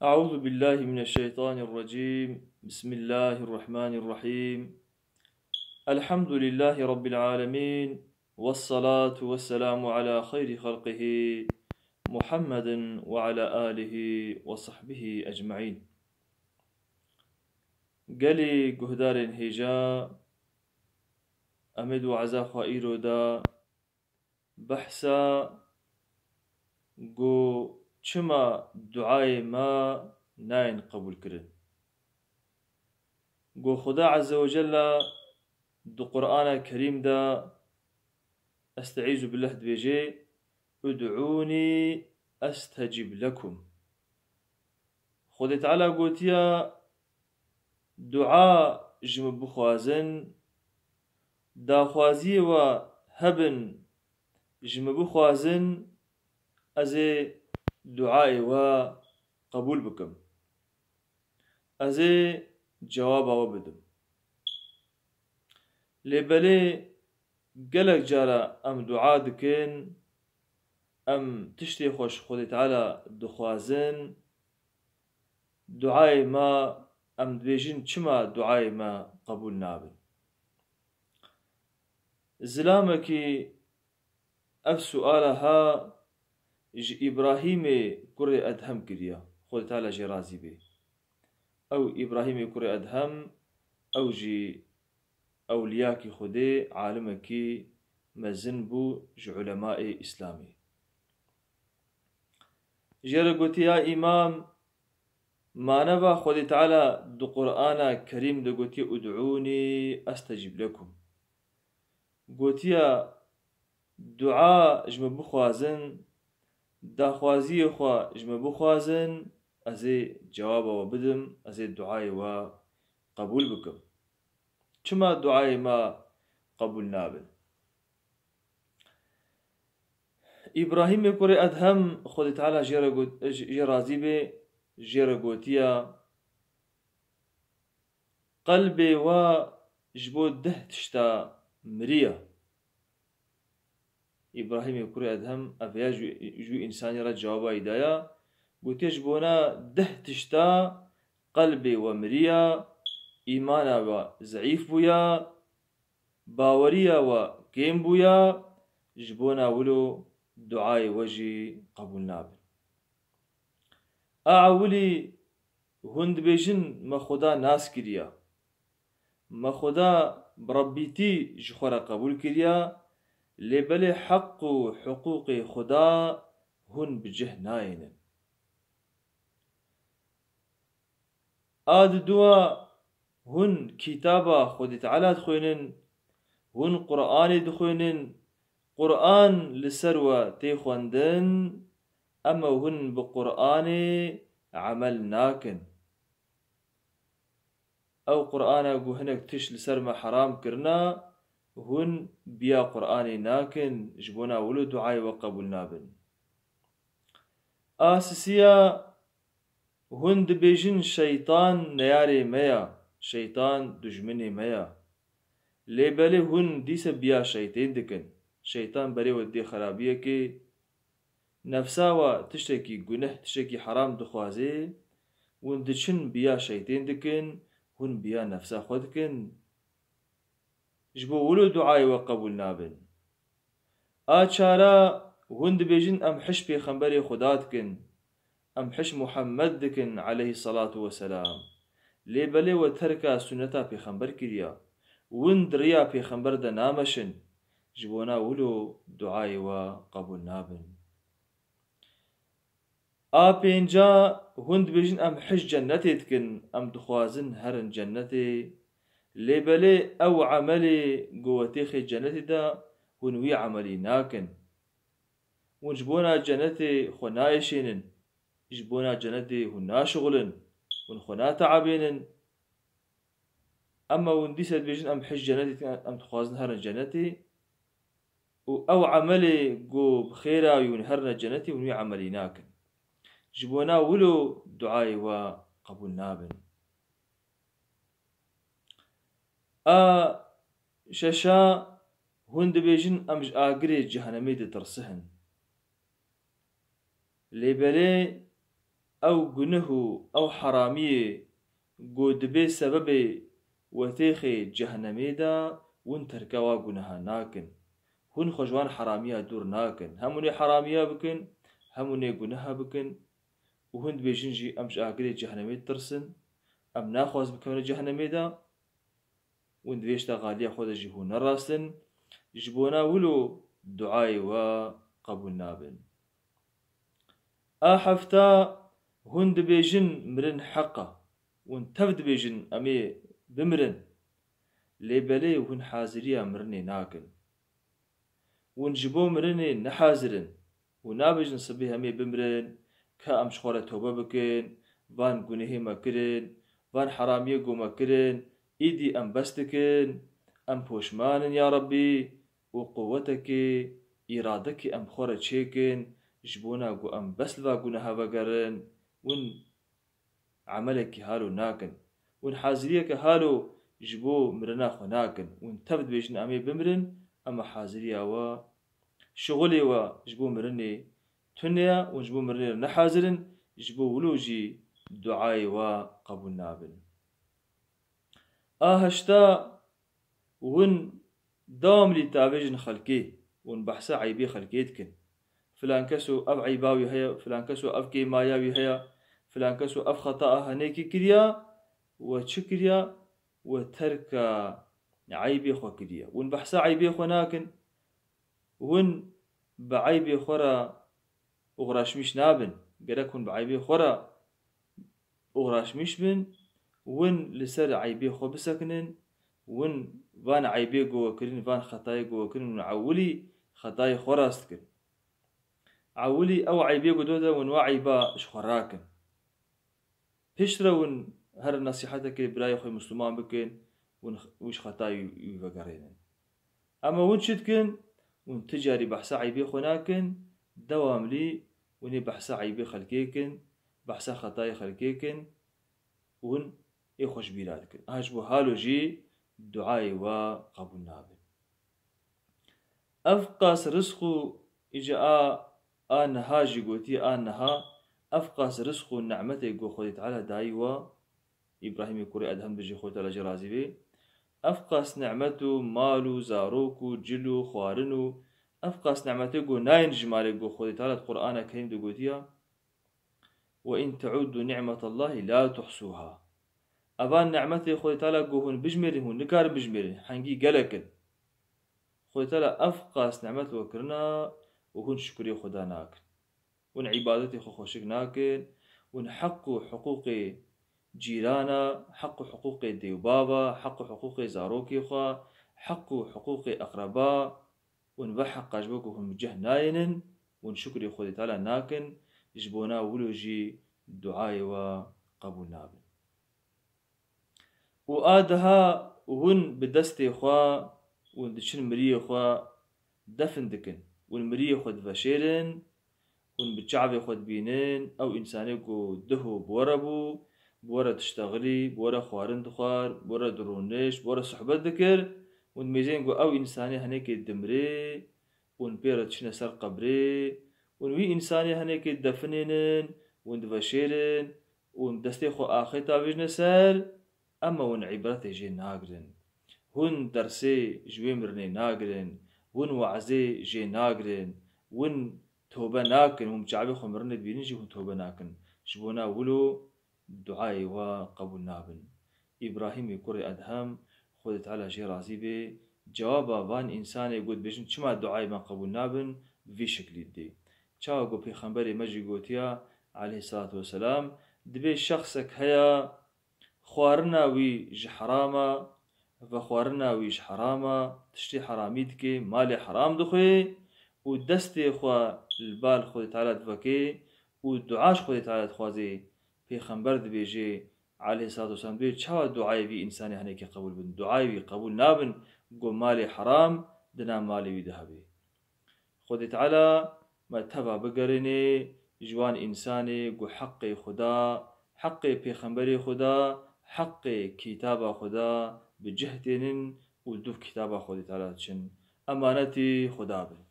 أعوذ بالله من الشيطان الرجيم. بسم الله الرحمن الرحيم. الحمد لله رب العالمين، والصلاة والسلام على خير خلقه محمد وعلى آله وصحبه أجمعين. قالي قهدار هجا أمد وعزا خائر دا بحثا قو چما دعاي ما ناين قبول كرن. قو خدا عز وجل دو قرآن الكريم دا استعيذ بالله دبيجي ادعوني استجب لكم. خدا تعالى قوتيا دعاء جم بخوازن دا خوازي و هبن جم بخوازن ازي دعاء و قبول بكم، ازي جواب و بدم. لبلي قلق جارا ام دعاء دكين ام تشتي خوش خدي تعالى دخوازن دعاء ما ام دبيجين چما دعاء ما قبول نابن. زلامكي اف سؤالها إبراهيم كري أدهم كريا خدي تعالى جي رازي بي، أو إبراهيم كري أدهم أو جي أولياكي خدي عالمكي مزنبو علماء إسلامي. جرقوتي يا إمام ما نبا خدي تعالى دو قرآن كريم دو قوتي ادعوني أستجب لكم. قوتي دعاء جم بخوازن داخوازي خوا جم بخوازن أزي جواب وبدم أزي دعاء وقبول بكم. چما دعاء ما قبول نابن. إبراهيم كوري أدهم خد تعالى جرازي بي جرقوتيا قلبي و جبو ده تشتا مريا. إبراهيم كوري أدهم أفيا جو إنساني رد جوابا إدايا قوتي جبونا ده تشتا قلبي ومريا إيمانا وزعيف بويا باوريا وكيم بويا جبونا ولو دعاء وجي قبول نابن. أعولي هند بيجن ما خدا ناس كريا ما خدا بربيتي جخورا قبول كريا لبل حق حقوق خدا هن بجه ناين. آد دوا هن كتابا خد تعالى دخوينن هن قرآن دخوينن قرآن لسروة تيخوندن أما هن بقرآن عمل ناكن أو قرآن هنك تش لسرما حرام كرنا هن بيا قرآن ناكن جبونا ولو دعاء وقبول نابن. آسسيا هن دبيجن شيطان نياري ميا شيطان دجمني ميا لبالي هن ديس بيا شيطان دكن شيطان بري ودي خرابية كي نفسا و تشتكي گنه تشتكي حرام دخوازي ون دچن بيا شيطان دكن هن بيا نفسا خودكن جبو ولو دعاء وقبول نابن. آچارا هن دبيجن ام حش بيخنبري خداتكن ام حش محمد دكن عليه الصلاة والسلام لبالي وتركا سنتا بيخنبر كريا ون دريا بيخنبر دا نامشن جبونا ولو دعاء وقبول نابن. آبينجا هند بيجن ام حش جنتي تكن ام دخوازن هرن جنتي لبلي او عملي قوتي خي جنتي دا ونوي عملي ناكن ونجبونا جنتي خنايشينن جبونا جنتي هنا شغلن ونخنا تعبينن. اما ونديسد بيجن ام حش جنتي ام دخوازن هرن جنتي او عملي قو بخيرا ينهرنا جنتي ونوي عملي ناكن جبونا ولو دعاء وقبول نابن. ششا هند بيجن امج اقري جهنمي دي ترسهن لبلي أو جنه أو حرامية قود بي سبب وثيخي جهنمي دا ونتركوا جنها ناكن هون خجوان حرامية دور ناكن هموني حرامية بكن هموني جنها بكن وهند بيجنجي أمش آقري جهنمي ترسن أم ناخوز بكون جهنمي دا وند بيشتا غالية خود جيهون الراسن جبونا ولو دعاي وقبول نابن أحفتا هند بيجن مرن حقا ونتفد بيجن أمي بمرن ليبالي وهن حازرية مرني ناكن ونجبو مرني نحازرن ونابجن صبيها أمي بمرن كأمش خورة توبة بكن وان قنهي مكرن وان حرامية قو مكرن إيدي أم بستكن أم بوشمان يا ربي وقوتك إرادك أم خورة تشيكن جبونا قو أم بسلوا قنها بقرن ون عملك هالو ناكن ون حازريك هالو جبو مرنا خو ناكن ون تفد بيجن أمي بمرن أما حازرية و شغلي و جبو مرني تنيا ونجبو مرني نحازرن جبو ولوجي دعاي وقبول نابن هشتا ون دام لي تابجن خلقي ون بحثا عيبي خلقيتكن فلان كسو أب عيباوي هيا فلان كسو أب كيماياوي هيا فلان كسو أب خطأ هنيكي كريا وشكريا وترك عيبي خو كريا ون بحثا عيبي خو ناكن ون بعيبي خورا أغراشميش نابن قرأكن بعيبي خورا أغراشميش بن ون لسر عيبي خو بسكنن ون فان عيبي قوة كرين فان خطاي قوة كرين ونعولي خطاي خوراستكن عولي أو عيبي قدودا ون وعيبا شخراكن هشترا ون هر نصيحتك براي خوي مسلمان بكن ون وش خطاي يفقرين أما ون شدكن ون تجاري بحثا عيبي خناكن دوام لي وني بحثا عيبي خلقيكن بحثا خطاي خلقيكن ون يخوش بيرادكن هاجبو هالو جي دعاي وقبول نابن أفقاس رزقو إجاء نهاجي قوتي نها أفقاس رزقو نعمتي قو خودت على دايوا إبراهيم يكوري أدهم بجي خوت على جرازي بي أفقاس نعمتو مالو زاروكو جلو خوارنو أفقاس نعمتي قو ناين جمالي قو خودت على القرآن كريم دو قوتيا وإن تعودوا نعمة الله لا تحصوها أبان نعمتي خودت على قو هون بجميري هون نكار بجميري حنقي قلقن خودت على أفقاس نعمت وكرنا وهون شكري خدا ناكن ون عبادتي خو خوشك ناكن ون حق حقوق جيرانا حق حقوق ديوبابا حق حقوق زاروكي خوا حق حقوق أقرباء ون بحق أجبوكهم جه ناينن ون شكري خودي تعالى ناكن جبونا ولوجي دعاي وقبول نابن وآدها ون بدستي خوا ون دشن مريه خوا دفن دكن ون مريه خود فشيرن ون بتشعبي خود بينين أو إنساني قو دهو بوربو بورا تشتغلي بورا خوارن تخوار بورا درونش بورا صحبة ذكر ون ميزين قو أو إنساني هنيك الدمري ون بيرا تشنا سر قبري ون وي إنساني هنيك الدفنين ون دفشيرن ون دستي خو آخي تابجنا سر أما ون عبرتي جي ناقرن هون درسي جوي مرني ناقرن ون وعزي جي ناقرن ون توبة ناكن هم شعبي خمرنا بينجي هم توبة ناكن شبونا ولو دعاي وقبول نابن إبراهيم يقول أدهم خودت على شي رازي بي جوابا فان إنسان يقول بيشن شما دعاي ما قبول نابن في شكل دي شاو في خنبري مجي قوتيا عليه الصلاة والسلام دبي شخصك هيا خوارنا وي جحراما فخوارنا ويش حراما تشتي حراميتك مالي حرام دخوي ودستي خوا البال خودت تعالى دفكي ودعاش خودت تعالى تخوازي في خنبر دبيجي عليه الصلاة والسلام بيت شاو دعاي في إنساني هنيك قبول بن دعاي في قبول نابن قو مالي حرام دنا مالي في ذهبي خودت تعالى ما تبع بقرني جوان إنساني قو حقي خدا حقي في خنبري خدا حقي كتاب خدا بجهتين ودوف كتاب خودت تعالى تشن أمانتي خدا بن